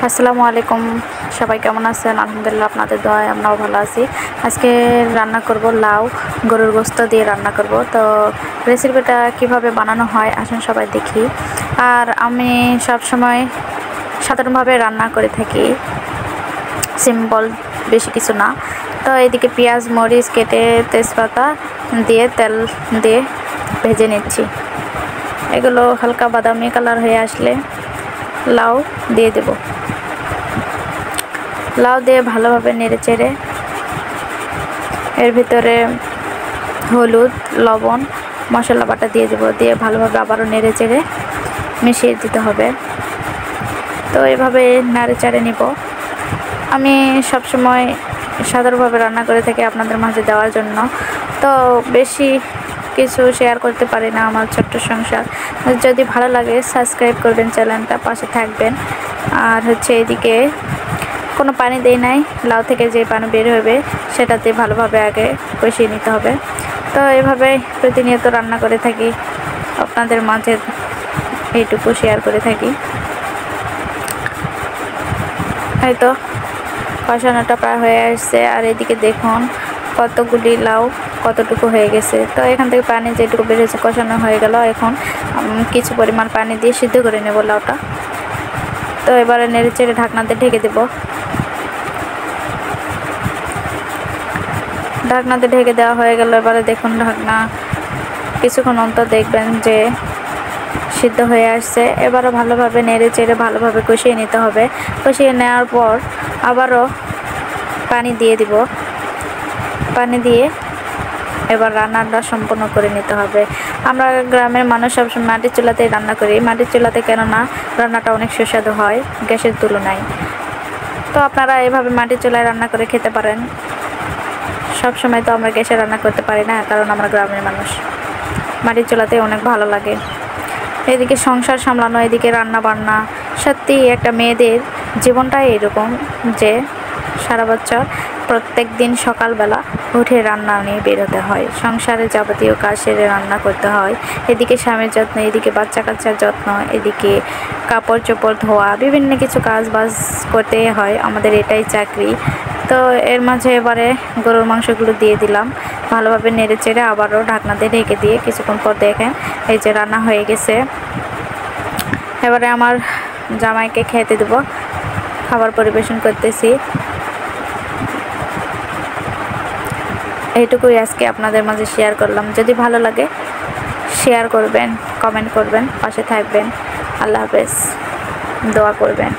আসসালামু আলাইকুম। সবাই কেমন আছেন? আলহামদুলিল্লাহ, আপনাদের দোয়ায় আমরাও ভালো আছি। আজকে রান্না করব লাউ, গরুর গোস্ত দিয়ে রান্না করব। তো রেসিপিটা কিভাবে বানানো হয় আসুন সবাই দেখি। আর আমি সব সময় সাধারণভাবে রান্না করে থাকি, সিম্পল, বেশি কিছু না। তো এদিকে পেঁয়াজ মরিচ কেটে তেজপাতা দিয়ে তেল দিয়ে ভেজে নিচ্ছি। এগুলো হালকা বাদামি কালার হয়ে আসলে লাউ দিয়ে দেব। লাউ দিয়ে ভালোভাবে নেড়ে চেড়ে এর ভিতরে হলুদ, লবণ, মশলা বাটা দিয়ে দেব। দিয়ে ভালোভাবে আবারও নেড়ে চেড়ে মিশিয়ে দিতে হবে। তো এভাবে নেড়ে চেড়ে নিব। আমি সবসময় সাধারণভাবে রান্না করে থাকি আপনাদের মাঝে দেওয়ার জন্য। তো বেশি কিছু শেয়ার করতে পারি না আমার ছোট্ট সংসার। যদি ভালো লাগে সাবস্ক্রাইব করবেন, চ্যানেলটা পাশে থাকবেন। আর এদিকে কোনো পানি দেই নাই, লাউ থেকে যে পানি বের হবে সেটাতে ভালোভাবে আগে কষিয়ে নিতে হবে। তো এভাবে প্রতিনিয়ত রান্না করে থাকি, আপনাদের মাঝে এইটুকু শেয়ার করে থাকি। হয়তো কষানোটা প্রায় হয়ে আসছে। আর এদিকে দেখুন কতগুলি লাউ কতটুকু হয়ে গেছে। তো এখান থেকে পানি যেটুকু বেরিয়েছে কষানো হয়ে গেল। এখন কিছু পরিমাণ পানি দিয়ে সিদ্ধ করে নেব লাউটা। তো এবারে নেড়ে চেড়ে ঢাকনাতে ঢেকে দেব। ঢাকনাতে ঢেকে দেওয়া হয়ে গেল। এবারে দেখুন ঢাকনা কিছুক্ষণ অন্তর দেখবেন যে সিদ্ধ হয়ে আসছে। এবারও ভালোভাবে নেড়ে চেড়ে ভালোভাবে কষিয়ে নিতে হবে। কষিয়ে নেওয়ার পর আবারও পানি দিয়ে দিব। পানি দিয়ে এবার রান্নাটা সম্পূর্ণ করে নিতে হবে। আমরা গ্রামের মানুষ সবসময় মাটির চুলাতেই রান্না করি। মাটির চুলাতে কেননা রান্নাটা অনেক সুস্বাদু হয় গ্যাসের তুলনায়। তো আপনারা এভাবে মাটির চুলায় রান্না করে খেতে পারেন। সব সময় তো আমরা গ্যাসে রান্না করতে পারি না, কারণ আমরা গ্রামের মানুষ। মাটির চুলাতে অনেক ভালো লাগে। এদিকে সংসার সামলানো, এদিকে রান্না বান্না, সত্যি একটা মেয়েদের জীবনটাই এরকম যে সারা বছর প্রত্যেক দিন সকালবেলা উঠে রান্না নিয়ে বেরোতে হয়। সংসারে যাবতীয় কাজ সেরে রান্না করতে হয়। এদিকে স্বামীর যত্ন, এদিকে বাচ্চা কাচ্চার যত্ন, এদিকে কাপড় চোপড় ধোয়া, বিভিন্ন কিছু কাজ বাজ করতেই হয়। আমাদের এটাই চাকরি। তো এর মাঝে এবারে গরুর মাংসগুলো দিয়ে দিলাম। ভালোভাবে নেড়ে চেড়ে আবারও ঢাকনাতে ঢেকে দিয়ে কিছুক্ষণ পর দেখেন এই যে রান্না হয়ে গেছে। এবারে আমার জামাইকে খেতে দেব। খাবার পরিবেশন করতেছি। এইটুকুই আজকে আপনাদের মাঝে শেয়ার করলাম। যদি ভালো লাগে শেয়ার করবেন, কমেন্ট করবেন, পাশে থাকবেন। আল্লাহ হাফেজ, দোয়া করবেন।